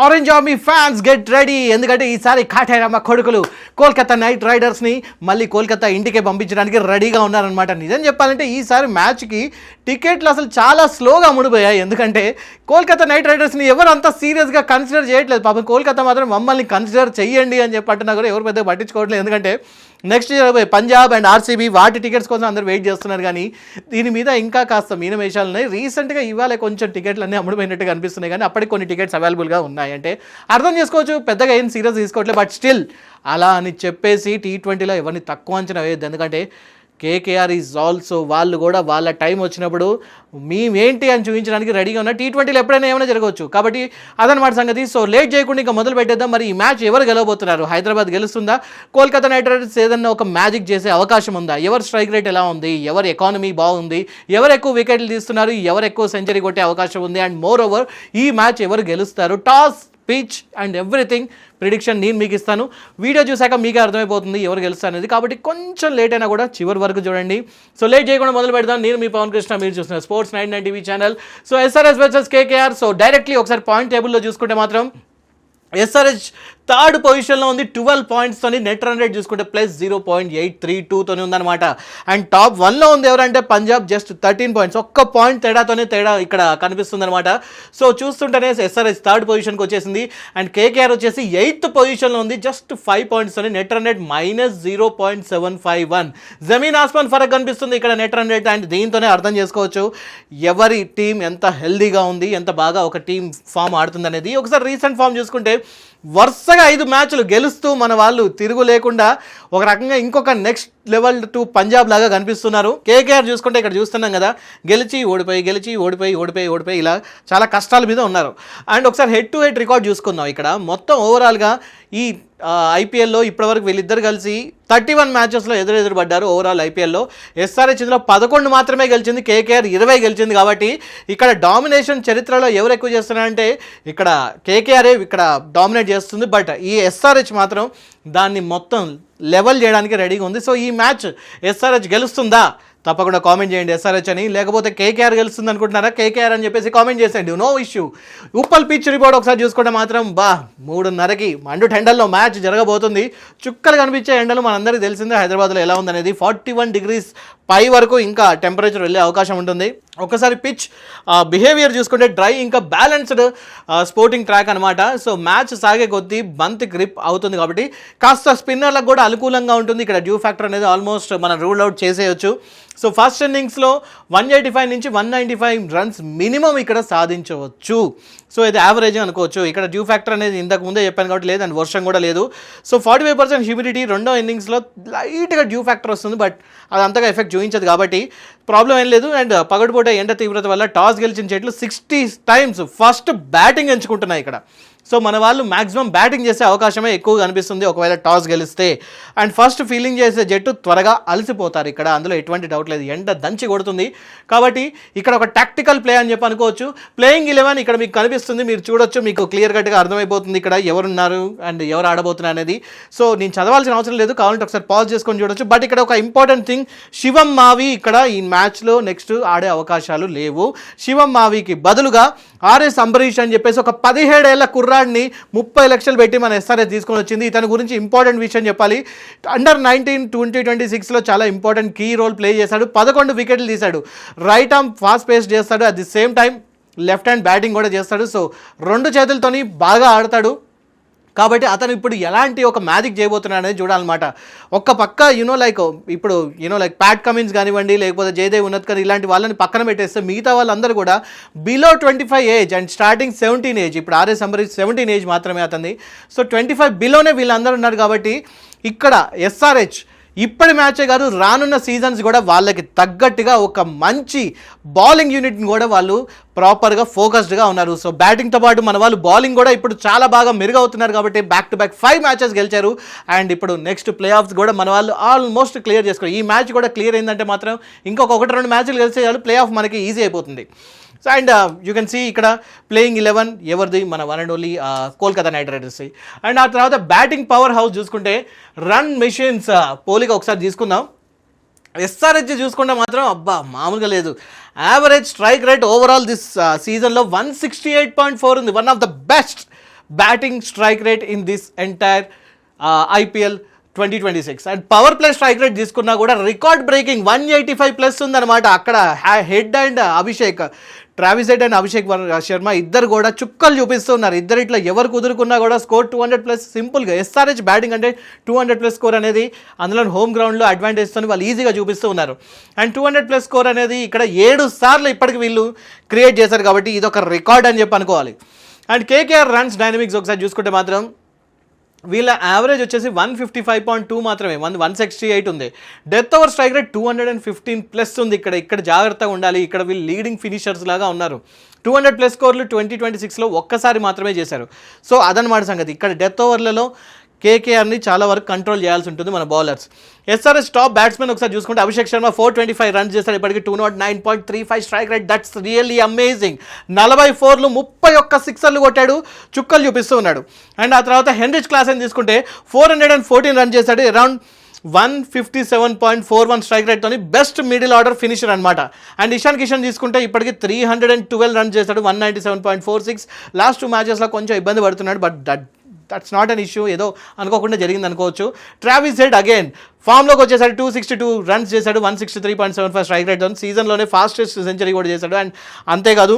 Orange army fans get ready, ఎందుకంటే ఈసారి కాటేరమ్మ కొడుకులు కోల్కతా నైట్ రైడర్స్ని మళ్ళీ కోల్కతా ఇంటికే పంపించడానికి రెడీగా ఉన్నారనమాట. నిజం చెప్పాలంటే ఈసారి మ్యాచ్కి టికెట్లు అసలు చాలా స్లోగా ముడిపోయాయి, ఎందుకంటే కోల్కతా నైట్ రైడర్స్ని ఎవరు అంత సీరియస్గా కన్సిడర్ చేయట్లేదు. పాపం కోల్కతా మాత్రం మమ్మల్ని కన్సిడర్ చెయ్యండి అని చెప్పి అంటున్నా కూడా ఎవరు పెద్దగా పట్టించుకోవట్లేదు, ఎందుకంటే నెక్స్ట్ పంజాబ్ అండ్ ఆర్సీబీ వాటి టికెట్స్ కోసం అందరూ వెయిట్ చేస్తున్నారు. కానీ దీని మీద ఇంకా కాస్త మీనమేషాలు ఉన్నాయి. రీసెంట్గా ఇవాళ కొంచెం టికెట్లు అన్నీ అమ్ముడుపోయినట్టుగా అనిపిస్తున్నాయి, కానీ అప్పటికి కొన్ని టికెట్స్ అవైలబుల్గా ఉన్నాయి. అంటే అర్థం చేసుకోవచ్చు, పెద్దగా ఏం సీరియస్ తీసుకోవట్లేదు. బట్ స్టిల్ అలా అని చెప్పేసి T20లో ఎవరిని తక్కువ అంచనా వేయద్దు, ఎందుకంటే కేకేఆర్ ఈజ్ ఆల్సో వాళ్ళు కూడా వాళ్ళ టైం వచ్చినప్పుడు మేమేంటి అని చూపించడానికి రెడీగా ఉన్నా. T20లో ఎప్పుడైనా ఏమైనా జరగవచ్చు, కాబట్టి అదనమాట సంగతి. సో లేట్ చేయకుండా ఇంకా మొదలు పెట్టేద్దాం. మరి ఈ మ్యాచ్ ఎవరు గెలవబోతున్నారు? హైదరాబాద్ గెలుస్తుందా? కోల్కతా నైట్ రైడర్స్ ఏదన్నా ఒక మ్యాజిక్ చేసే అవకాశం ఉందా? ఎవరు స్ట్రైక్ రేట్ ఎలా ఉంది? ఎవరు ఎకానమీ బాగుంది? ఎవరు ఎక్కువ వికెట్లు తీస్తున్నారు? ఎవరు ఎక్కువ సెంచరీ కొట్టే అవకాశం ఉంది? అండ్ మోర్ ఓవర్ ఈ మ్యాచ్ ఎవరు గెలుస్తారు? Toss, pitch and everything prediction నేను మీకు ఇస్తాను. వీడియో చూసాక మీకే అర్థమైపోతుంది ఎవరు గెలుస్తారు అనేది, కాబట్టి కొంచెం లేట్ అయినా కూడా చివరి వరకు చూడండి. సో లేట్ చేయకుండా మొదలు పెడతాను. నేను మీ పవన్ కృష్ణ, మీరు చూస్తున్నారు sports 99 TV channel. So SRH versus KKR. So directly ఒకసారి పాయింట్ టేబుల్లో చూసుకుంటే మాత్రం SRH థర్డ్ పొజిషన్లో ఉంది 12 పాయింట్స్తోని. నెట్ రన్ రేట్ చూసుకుంటే +0.832తోనే ఉందన్నమాట. అండ్ టాప్ 1లో ఉంది ఎవరంటే పంజాబ్, జస్ట్ 13 పాయింట్స్, ఒక్క పాయింట్ తేడా ఇక్కడ కనిపిస్తుంది అనమాట. సో చూస్తుంటేనే SRH థర్డ్ పొజిషన్కి వచ్చేసింది. అండ్ KKR వచ్చేసి 8th పొజిషన్లో ఉంది, జస్ట్ 5 పాయింట్స్తోని. Net run rate -0.751. జమీన్ ఆస్మాన్ ఫరక్ కనిపిస్తుంది ఇక్కడ నెట్ రన్ రేట్. అండ్ దీంతోనే అర్థం చేసుకోవచ్చు ఎవరి టీం ఎంత హెల్దీగా ఉంది, ఎంత బాగా ఒక టీం ఫామ్ ఆడుతుంది అనేది. ఒకసారి రీసెంట్ ఫామ్ చూసుకుంటే వరుసగా 5 మ్యాచ్లు గెలుస్తూ మన వాళ్ళు తిరుగు లేకుండా ఒక రకంగా ఇంకొక నెక్స్ట్ లెవెల్ టు పంజాబ్ లాగా కనిపిస్తున్నారు. KKR చూసుకుంటే ఇక్కడ చూస్తున్నాం కదా, గెలిచి ఓడిపోయి ఇలా చాలా కష్టాల మీద ఉన్నారు. అండ్ ఒకసారి హెడ్ టు హెడ్ రికార్డ్ చూసుకుందాం. ఇక్కడ మొత్తం ఓవరాల్గా ఈ IPLలో ఇప్పటివరకు వీళ్ళిద్దరు కలిసి 31 మ్యాచెస్లో ఎదురు పడ్డారు. ఓవరాల్ IPLలో SRH ఇందులో 11 మాత్రమే గెలిచింది, KKR 20 గెలిచింది. కాబట్టి ఇక్కడ డామినేషన్ చరిత్రలో ఎవరు ఎక్కువ చేస్తున్నారంటే ఇక్కడ KKR ఇక్కడ డామినేట్ చేస్తుంది. బట్ ఈ SRH మాత్రం దాన్ని మొత్తం లెవెల్ చేయడానికి రెడీగా ఉంది. సో ఈ మ్యాచ్ SRH గెలుస్తుందా? తప్పకుండా కామెంట్ చేయండి SRH అని, లేకపోతే KKR గెలుస్తుంది అనుకుంటున్నారా? KKR అని చెప్పేసి కామెంట్ చేసేయండి, no issue. Uppal pitch report ఒకసారి చూసుకుంటే మాత్రం 3:30కి మండు ఎండల్లో మ్యాచ్ జరగబోతుంది. చుక్కలు కనిపించే ఎండలు మనందరికీ తెలిసిందే హైదరాబాద్లో ఎలా ఉందనేది. 41 degrees పై వరకు ఇంకా టెంపరేచర్ వెళ్ళే అవకాశం ఉంటుంది. ఒకసారి పిచ్ బిహేవియర్ చూసుకుంటే డ్రై ఇంకా బ్యాలెన్స్డ్ స్పోర్టింగ్ ట్రాక్ అనమాట. సో మ్యాచ్ సాగే కొద్దీ బంత్ గ్రిప్ అవుతుంది, కాబట్టి కాస్త స్పిన్నర్లకు కూడా అనుకూలంగా ఉంటుంది. ఇక్కడ డ్యూ ఫ్యాక్టర్ అనేది ఆల్మోస్ట్ మనం రూల్ అవుట్ చేసేయచ్చు. సో ఫస్ట్ ఇన్నింగ్స్లో 185 నుంచి 195 రన్స్ మినిమం ఇక్కడ సాధించవచ్చు. సో ఇది యావరేజ్ అనుకోవచ్చు. ఇక్కడ డ్యూ ఫ్యాక్టర్ అనేది ఇంతకు ముందే చెప్పాను కాబట్టి లేదు, అండ్ వర్షం కూడా లేదు. So 45% humidity. రెండో ఇన్నింగ్స్లో లైట్గా డ్యూ ఫ్యాక్టర్ వస్తుంది, బట్ అది అంతగా ఎఫెక్ట్ చూపించదు కాబట్టి ప్రాబ్లం ఏం లేదు. అండ్ పగటిపూట ఎండ తీవ్రత వల్ల టాస్ గెలిచిన జట్లు 60 times ఫస్ట్ బ్యాటింగ్ ఎంచుకుంటున్నాయి ఇక్కడ. సో మన వాళ్ళు మ్యాక్సిమం బ్యాటింగ్ చేసే అవకాశమే ఎక్కువగా అనిపిస్తుంది ఒకవేళ టాస్ గెలిస్తే. అండ్ ఫస్ట్ ఫీల్డింగ్ చేసే జట్టు త్వరగా అలసిపోతారు ఇక్కడ, అందులో ఎటువంటి డౌట్ లేదు. ఎండ దంచి కొడుతుంది కాబట్టి ఇక్కడ ఒక టాక్టికల్ ప్లే అని చెప్పి అనుకోవచ్చు. ప్లేయింగ్ 11 ఇక్కడ మీకు కనిపిస్తుంది, మీరు చూడొచ్చు, మీకు క్లియర్ కట్గా అర్థమైపోతుంది ఇక్కడ ఎవరున్నారు అండ్ ఎవరు ఆడబోతున్నారు అనేది. సో నేను చదవాల్సిన అవసరం లేదు, కావాలంటే ఒకసారి పాజ్ చేసుకొని చూడొచ్చు. బట్ ఇక్కడ ఒక ఇంపార్టెంట్ థింగ్, శివం మావి ఇక్కడ ఈ మ్యాచ్లో నెక్స్ట్ ఆడే అవకాశాలు లేవు. శివం మావికి బదులుగా RS అంబరీష్ అని చెప్పేసి ఒక 17 ఏళ్ల కుర్రాడిని 30 లక్షలు పెట్టి మన SRH తీసుకొని వచ్చింది. ఇతని గురించి ఇంపార్టెంట్ విషయం చెప్పాలి. అండర్-19 2026లో చాలా ఇంపార్టెంట్ కీ రోల్ ప్లే చేశాడు. 11 వికెట్లు తీశాడు. రైట్ ఆర్మ్ ఫాస్ట్ పేస్ చేస్తాడు, at the same time left hand batting కూడా చేస్తాడు. సో 2 చేతులతోని బాగా ఆడతాడు. కాబట్టి అతను ఇప్పుడు ఎలాంటి ఒక మ్యాజిక్ చేయబోతున్నాడు అనేది చూడాలన్నమాట. ఒక్క పక్క ఇప్పుడు ప్యాట్ కమిన్స్ కానివ్వండి, లేకపోతే జయదేవ్ ఉన్నత్కర్ ఇలాంటి వాళ్ళని పక్కన పెట్టేస్తే మిగతా వాళ్ళందరూ కూడా below 25 age and starting 17 age. ఇప్పుడు RS అంబరీష్ 17 ఏజ్ మాత్రమే అతన్ని. సో 25 బిలోనే వీళ్ళందరూ ఉన్నారు. కాబట్టి ఇక్కడ SRH ఇప్పటి మ్యాచే కాదు, రానున్న సీజన్స్ కూడా వాళ్ళకి తగ్గట్టుగా ఒక మంచి బౌలింగ్ యూనిట్ని కూడా వాళ్ళు ప్రాపర్గా ఫోకస్డ్గా ఉన్నారు. సో బ్యాటింగ్తో పాటు మన వాళ్ళు బౌలింగ్ కూడా ఇప్పుడు చాలా బాగా మెరుగవుతున్నారు. కాబట్టి బ్యాక్ టు బ్యాక్ 5 మ్యాచెస్ గెలిచారు. అండ్ ఇప్పుడు నెక్స్ట్ ప్లే ఆఫ్స్ కూడా మన వాళ్ళు ఆల్మోస్ట్ క్లియర్ చేసుకోరు. ఈ మ్యాచ్ కూడా క్లియర్ అయిందంటే మాత్రం ఇంకొక 1-2 మ్యాచ్లు గెలిచే చాలు, ప్లే ఆఫ్ మనకి ఈజీ అయిపోతుంది. So and you can see ఇక్కడ ప్లేయింగ్ 11 ఎవరిది, మన one and only Kolkata Knight Riders. And ఆ తర్వాత బ్యాటింగ్ పవర్ హౌస్ చూసుకుంటే రన్ మెషిన్స్ పోలిక ఒకసారి తీసుకుందాం. SRH చూసుకుంటే మాత్రం మామూలుగా లేదు. Average strike rate overall this సీజన్లో 168.4 ఉంది, one of the best batting strike rate in this entire IPL 2026. And power play strike rate తీసుకున్నా కూడా రికార్డ్ బ్రేకింగ్ 185+ ఉందన్నమాట. అక్కడ head and Abhishek, Travis head and Abhishek Sharma ఇద్దరు కూడా చుక్కలు చూపిస్తున్నారు. ఇద్దరు ఇట్లా ఎవరు కుదురుకున్నా కూడా స్కోర్ 200+ సింపుల్గా. ఎస్ఆర్హెచ్ బ్యాటింగ్ అంటే 200+ స్కోర్ అనేది అందులో హోమ్ గ్రౌండ్లో అడ్వాంటేజ్తో వాళ్ళు ఈజీగా చూపిస్తూ ఉన్నారు. అండ్ 200+ స్కోర్ అనేది ఇక్కడ 7 సార్లు ఇప్పటికి వీళ్ళు క్రియేట్ చేశారు కాబట్టి ఇది ఒక రికార్డ్ అని చెప్పి అనుకోవాలి. అండ్ కేకేఆర్ రన్స్ డైనమిక్స్ ఒకసారి చూసుకుంటే మాత్రం వీళ్ళ యావరేజ్ వచ్చేసి 155.2 మాత్రమే, 168 ఉంది. డెత్ ఓవర్ స్ట్రైక్ రేట్ 215+ ఉంది. ఇక్కడ జాగ్రత్తగా ఉండాలి. ఇక్కడ వీళ్ళు లీడింగ్ ఫినిషర్స్ లాగా ఉన్నారు. 200+ స్కోర్లు 2026లో ఒక్కసారి మాత్రమే చేశారు. సో అదనమాట సంగతి. ఇక్కడ డెత్ ఓవర్లలో కేకేఆర్ని చాలా వరకు కంట్రోల్ చేయాల్సి ఉంటుంది మన బౌలర్స్. ఎస్ఆర్హెచ్ టాప్ బ్యాట్స్మెన్ ఒకసారి చూసుకుంటే అభిషేక్ శర్మ 425 రన్స్ చేశాడు. ఇప్పటికి 209.35 strike rate. That's really amazing. 44లు 31 సిక్సర్లు కొట్టాడు, చుక్కలు చూపిస్తూ ఉన్నాడు. అండ్ ఆ తర్వాత హెన్రిచ్ క్లాసెన్ తీసుకుంటే 414 రన్ చేశాడు. అరౌండ్ 157.41 స్ట్రైక్ రేట్తో బెస్ట్ మిడిల్ ఆర్డర్ ఫినిషర్ అనమాట. అండ్ ఇషాన్ కిషన్ తీసుకుంటే ఇప్పటికి 312 రన్ చేశాడు, 197.46. లాస్ట్ 2 మ్యాచెస్లో కొంచెం ఇబ్బంది పడుతున్నాడు, but that's not an issue. ఏదో అనుకోకుండా జరిగింది అనుకోవచ్చు. ట్రావిస్ హెడ్ అగైన్ ఫామ్లోకి వచ్చేసాడు. 262 రన్స్ చేశాడు, 163.75 స్ట్రైక్ రేట్. సీజన్లోనే ఫాస్టెస్ట్ సెంచరీ కూడా చేశాడు. అండ్ అంతేకాదు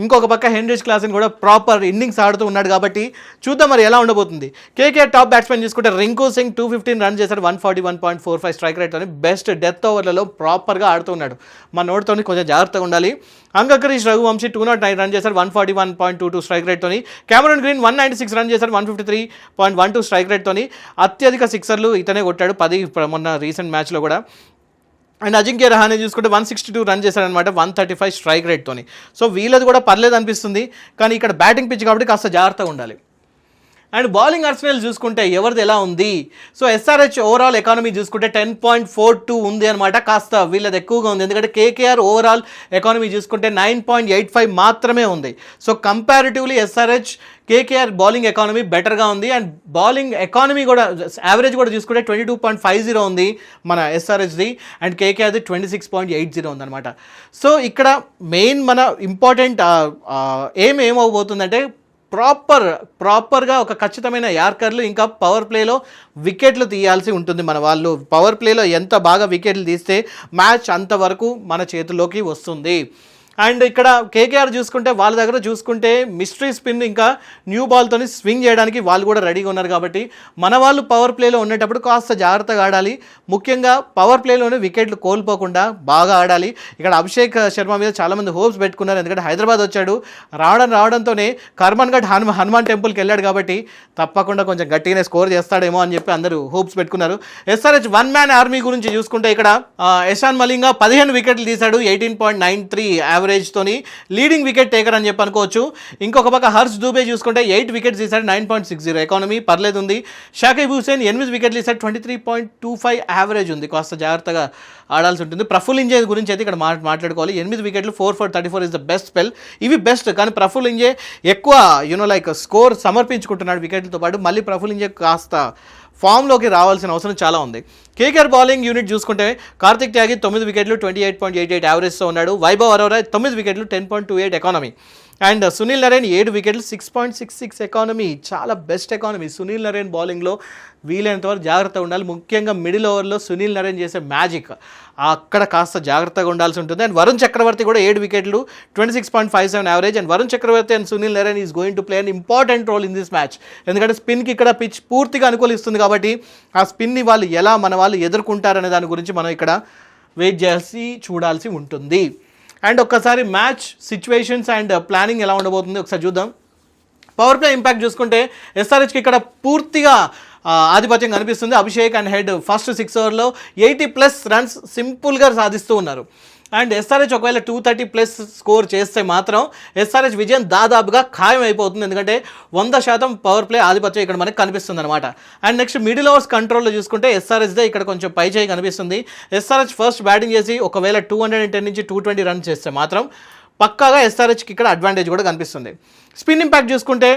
ఇంకొక పక్క హెన్రిచ్ క్లాసెన్ కూడా ప్రాపర్ ఇన్నింగ్స్ ఆడుతూ ఉన్నాడు కాబట్టి చూద్దాం మరి ఎలా ఉండబోతుంది. కేకేఆర్ టాప్ బ్యాట్స్మెన్ చూసుకుంటే రింకు సింగ్ 215 రన్ చేశాడు, 141.45 స్ట్రైక్ రేట్తో బెస్ట్ డెత్ ఓవర్లలో ప్రాపర్గా ఆడుతున్నాడు. మన నోటితో కొంచెం జాగ్రత్తగా ఉండాలి. అంగకరీష్ రఘువంశీ 209 రన్ చేశారు, 141.22 స్ట్రైక్ రేట్తో. కెమెరూన్ గ్రీన్ 196 రన్ చేశారు, 153.12 స్ట్రైక్ రేట్తో. అత్యధిక సిక్సర్లు ఇతనే కొట్టాడు, 10 మొన్న రీసెంట్ మ్యాచ్లో కూడా. అండ్ అజింక్య రహానే చూసుకుంటే 162 రన్ చేశారనమాట, 135 స్ట్రైక్ రేట్తో. సో వీళ్ళది కూడా పర్లేదు అనిపిస్తుంది, కానీ ఇక్కడ బ్యాటింగ్ పిచ్ కాబట్టి కాస్త జాగ్రత్తగా ఉండాలి. అండ్ బౌలింగ్ ఆర్సెనల్ చూసుకుంటే ఎవరిది ఎలా ఉంది? సో ఎస్ఆర్హెచ్ ఓవరాల్ ఎకానమీ చూసుకుంటే 10.42 ఉంది అనమాట. కాస్త వీళ్ళది ఎక్కువగా ఉంది, ఎందుకంటే కేకేఆర్ ఓవరాల్ ఎకానమీ చూసుకుంటే 9.85 మాత్రమే ఉంది. So comparatively SRH KKR bowling economy బెటర్గా ఉంది. అండ్ బౌలింగ్ ఎకానమీ కూడా యావరేజ్ కూడా చూసుకుంటే 22.50 ఉంది మన ఎస్ఆర్హెచ్ది, అండ్ కేకేఆర్ది 26.80 ఉందన్నమాట. సో ఇక్కడ మెయిన్ మన ఇంపార్టెంట్ ఏమవబోతుందంటే ప్రాపర్గా ఒక ఖచ్చితమైన యార్కర్లు, ఇంకా పవర్ ప్లేలో వికెట్లు తీయాల్సి ఉంటుంది. మన వాళ్ళు పవర్ ప్లేలో ఎంత బాగా వికెట్లు తీస్తే మ్యాచ్ అంతవరకు మన చేతుల్లోకి వస్తుంది. అండ్ ఇక్కడ కేకేఆర్ చూసుకుంటే వాళ్ళ దగ్గర చూసుకుంటే మిస్టరీ స్పిన్ ఇంకా న్యూ బాల్తో స్వింగ్ చేయడానికి వాళ్ళు కూడా రెడీగా ఉన్నారు కాబట్టి మన వాళ్ళు పవర్ ప్లేలో ఉండేటప్పుడు కాస్త జాగ్రత్తగా ఆడాలి. ముఖ్యంగా పవర్ ప్లేలోనే వికెట్లు కోల్పోకుండా బాగా ఆడాలి. ఇక్కడ అభిషేక్ శర్మ మీద చాలామంది హోప్స్ పెట్టుకున్నారు, ఎందుకంటే హైదరాబాద్ వచ్చాడు. రావడంతోనే కర్మన్ ఘట్ హనుమాన్ టెంపుల్కి వెళ్ళాడు కాబట్టి తప్పకుండా కొంచెం గట్టిగానే స్కోర్ చేస్తాడేమో అని చెప్పి అందరూ హోప్స్ పెట్టుకున్నారు. ఎస్ఆర్హెచ్ 1 మ్యాన్ ఆర్మీ గురించి చూసుకుంటే ఇక్కడ ఇషాన్ మలింగా 15 వికెట్లు తీశాడు, 18.93 యావరేజ్తోని లీడింగ్ వికెట్ టేకర్ అని చెప్పి అనుకోవచ్చు. ఇంకొక పక్క హర్ష్ దూబే చూసుకుంటే 8 వికెట్స్ తీశాడు, 9.60 ఎకానమీ పర్లేదు ఉంది. షాకిబ్ హుసేన్ 8 వికెట్లు తీశాడు, 23.25 యావరేజ్ ఉంది. కాస్త జాగ్రత్తగా ఆడాల్సి ఉంటుంది. ప్రఫుల్ ఇంజే గురించి అయితే ఇక్కడ మాట్లాడుకోవాలి. 8 వికెట్లు, 4/34 ఇస్ ద బెస్ట్ స్పెల్. ఇవి బెస్ట్, కానీ ప్రఫుల్ ఇంజే ఎక్కువ స్కోర్ సమర్పించుకుంటున్నాడు వికెట్లతో పాటు. మళ్ళీ ప్రఫుల్ ఇంజే కాస్త ఫామ్లోకి రావాల్సిన అవసరం చాలా ఉంది. కేకేఆర్ బౌలింగ్ యూనిట్ చూసుకుంటే కార్తిక్ త్యాగి 9 వికెట్లు, 28.88 యావరేజ్తో ఉన్నాడు. వైభవ్ అరోరా 9 వికెట్లు, 10.28 ఎకానమీ. అండ్ సునీల్ నరేన్ 7 వికెట్లు, 6.66 ఎకానమీ. చాలా బెస్ట్ ఎకానమీ. సునీల్ నరేన్ బౌలింగ్లో వీలైనంత వరకు జాగ్రత్తగా ఉండాలి. ముఖ్యంగా మిడిల్ ఓవర్లో సునీల్ నరేన్ చేసే మ్యాజిక్ అక్కడ కాస్త జాగ్రత్తగా ఉండాల్సి ఉంటుంది. అండ్ వరుణ్ చక్రవర్తి కూడా 7 వికెట్లు, 26.57 average. And Varun Chakravarthy and Sunil Narine is going to play an important role in this match, ఎందుకంటే స్పిన్కి ఇక్కడ పిచ్ పూర్తిగా అనుకూలిస్తుంది కాబట్టి ఆ స్పిన్ని వాళ్ళు ఎలా మన వాళ్ళు ఎదుర్కొంటారనే దాని గురించి మనం ఇక్కడ వెయిట్ చేసి చూడాల్సి ఉంటుంది. అండ్ ఒక్కసారి మ్యాచ్ సిచ్యువేషన్స్ అండ్ ప్లానింగ్ ఎలా ఉండబోతుంది ఒకసారి చూద్దాం. పవర్ ప్లే ఇంపాక్ట్ చూసుకుంటే ఎస్ఆర్హెచ్కి ఇక్కడ పూర్తిగా ఆధిపత్యం కనిపిస్తుంది. అభిషేక్ అండ్ హెడ్ ఫస్ట్ 6 ఓవర్లో 80+ రన్స్ సింపుల్గా సాధిస్తూ ఉన్నారు. అండ్ ఎస్ఆర్హెచ్ ఒకవేళ 230+ స్కోర్ చేస్తే మాత్రం ఎస్ఆర్హెచ్ విజయం దాదాపుగా ఖాయం అయిపోతుంది, ఎందుకంటే 100% పవర్ ప్లే ఆధిపత్యం ఇక్కడ మనకి కనిపిస్తుంది అనమాట. అండ్ నెక్స్ట్ మిడిల్ ఓవర్స్ కంట్రోల్లో చూసుకుంటే ఎస్ఆర్హెచ్దే ఇక్కడ కొంచెం పై చేయి కనిపిస్తుంది. ఎస్ఆర్హెచ్ ఫస్ట్ బ్యాటింగ్ చేసి ఒకవేళ 210 నుంచి 220 రన్స్ చేస్తే మాత్రం పక్కాగా ఎస్ఆర్హెచ్కి ఇక్కడ అడ్వాంటేజ్ కూడా కనిపిస్తుంది. స్పిన్ ఇంపాక్ట్ చూసుకుంటే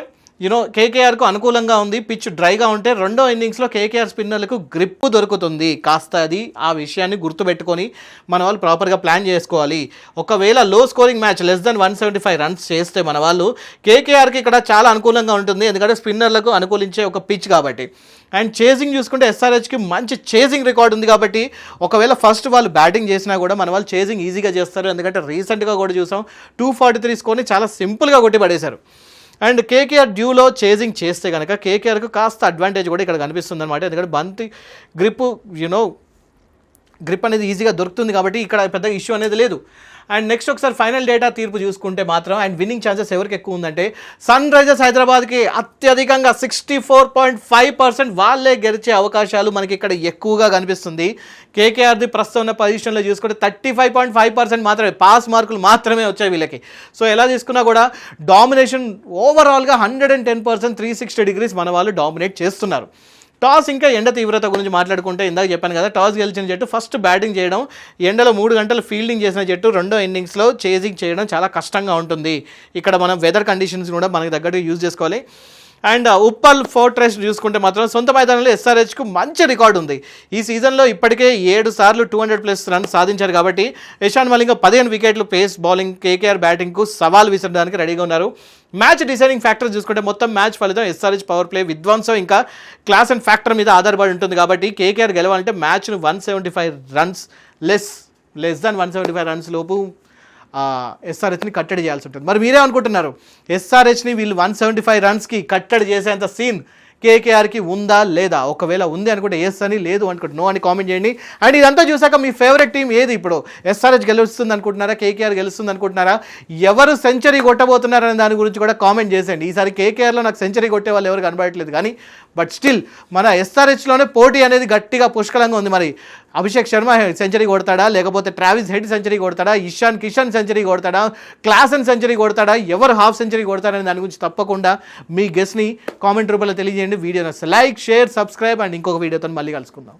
కేకేఆర్కు అనుకూలంగా ఉంది. పిచ్ డ్రైగా ఉంటే రెండో ఇన్నింగ్స్లో కేకేఆర్ స్పిన్నర్లకు గ్రిప్ దొరుకుతుంది. కాస్త అది ఆ విషయాన్ని గుర్తుపెట్టుకొని మన వాళ్ళు ప్రాపర్గా ప్లాన్ చేసుకోవాలి. ఒకవేళ లో scoring match less than 175 runs చేస్తే మన వాళ్ళు కేకేఆర్కి ఇక్కడ చాలా అనుకూలంగా ఉంటుంది. ఎందుకంటే స్పిన్నర్లకు అనుకూలించే ఒక పిచ్ కాబట్టి. అండ్ చేజింగ్ చూసుకుంటే ఎస్ఆర్హెచ్కి మంచి చేజింగ్ రికార్డ్ ఉంది కాబట్టి ఒకవేళ ఫస్ట్ వాళ్ళు బ్యాటింగ్ చేసినా కూడా మన వాళ్ళు చేజింగ్ ఈజీగా చేస్తారు. ఎందుకంటే రీసెంట్గా కూడా చూసాం 243 స్కోర్ని చాలా సింపుల్గా కొట్టి పడేశారు. అండ్ కేకేఆర్ డ్యూలో చేజింగ్ చేస్తే కనుక కేకేఆర్కు కాస్త అడ్వాంటేజ్ కూడా ఇక్కడ కనిపిస్తుంది అనమాట. ఎందుకంటే బంతి గ్రిప్ అనేది ఈజీగా దొరుకుతుంది కాబట్టి ఇక్కడ పెద్ద ఇష్యూ అనేది లేదు. అండ్ నెక్స్ట్ ఒకసారి ఫైనల్ డేటా తీర్పు చూసుకుంటే మాత్రం అండ్ విన్నింగ్ ఛాన్సెస్ ఎవరికి ఎక్కువ ఉందంటే సన్ రైజర్స్ హైదరాబాద్కి అత్యధికంగా 64.5% వాళ్ళే గెలిచే అవకాశాలు మనకి ఇక్కడ ఎక్కువగా కనిపిస్తుంది. కేకేఆర్ది ప్రస్తుతం ఉన్న పొజిషన్లో చూసుకుంటే 35.5% మాత్రమే పాస్ మార్కులు మాత్రమే వచ్చాయి వీళ్ళకి. సో ఎలా తీసుకున్నా కూడా డామినేషన్ ఓవరాల్గా 110% 360 degrees మన వాళ్ళు డామినేట్ చేస్తున్నారు. టాస్ ఇంకా ఎండ తీవ్రత గురించి మాట్లాడుకుంటే ఇందాక చెప్పాను కదా, టాస్ గెలిచిన జట్టు ఫస్ట్ బ్యాటింగ్ చేయడం, ఎండలో 3 గంటలు ఫీల్డింగ్ చేసిన జట్టు రెండో ఇన్నింగ్స్లో చేజింగ్ చేయడం చాలా కష్టంగా ఉంటుంది. ఇక్కడ మనం వెదర్ కండిషన్స్ కూడా మనకి తగ్గట్టు యూజ్ చేసుకోవాలి. అండ్ ఉప్పల్ ఫోర్ట్రెస్ చూసుకుంటే మాత్రం సొంత మైదానంలో ఎస్ఆర్హెచ్కు మంచి రికార్డు ఉంది. ఈ సీజన్లో ఇప్పటికే 7 సార్లు 200+ రన్స్ సాధించారు కాబట్టి ఇషాన్ మలింగ 15 వికెట్లు పేస్ బౌలింగ్ కేకేఆర్ బ్యాటింగ్కు సవాల్ విసరడానికి రెడీగా ఉన్నారు. మ్యాచ్ డిసైడింగ్ ఫ్యాక్టర్ చూసుకుంటే మొత్తం మ్యాచ్ ఫలితం ఎస్ఆర్హెచ్ పవర్ ప్లే విధ్వంసం ఇంకా క్లాస్ అండ్ ఫ్యాక్టర్ మీద ఆధారపడి ఉంటుంది కాబట్టి కేకేఆర్ గెలవాలంటే మ్యాచ్ను 175 రన్స్ లెస్ దాన్ 175 రన్స్ లోపు ఎస్ఆర్హెచ్ని కట్టడి చేయాల్సి ఉంటుంది. మరి మీరే అనుకుంటున్నారు ఎస్ఆర్హెచ్ని వీళ్ళు 175 రన్స్కి కట్టడి చేసేంత సీన్ కేకేఆర్కి ఉందా లేదా? ఒకవేళ ఉంది అనుకుంటే ఎస్ అని, లేదు అనుకుంటే నో అని కామెంట్ చేయండి. అండ్ ఇదంతా చూసాక మీ ఫేవరెట్ టీం ఏది? ఇప్పుడు ఎస్ఆర్హెచ్ గెలుస్తుంది అనుకుంటున్నారా, కేకేఆర్ గెలుస్తుంది అనుకుంటున్నారా, ఎవరు సెంచరీ కొట్టబోతున్నారనే దాని గురించి కూడా కామెంట్ చేసేయండి. ఈసారి కేకేఆర్లో నాకు సెంచరీ కొట్టే వాళ్ళు ఎవరు కనబడట్లేదు కానీ బట్ స్టిల్ మన ఎస్ఆర్హెచ్లోనే పోటీ అనేది గట్టిగా పుష్కలంగా ఉంది. మరి అభిషేక్ శర్మ సెంచరీ కొడతాడా, లేకపోతే ట్రావిస్ హెడ్ సెంచరీ కొడతాడా, ఇషాన్ కిషన్ సెంచరీ కొడతాడా, క్లాసన్ సెంచరీ కొడతాడా, ఎవరు హాఫ్ సెంచరీ కొడతాడని దాని గురించి తప్పకుండా మీ గెస్ని కామెంట్ రూపంలో తెలియజేయండి. వీడియో నచ్చితే లైక్, షేర్, సబ్స్క్రైబ్ అండ్ ఇంకొక వీడియోతో మళ్ళీ కలుసుకుందాం.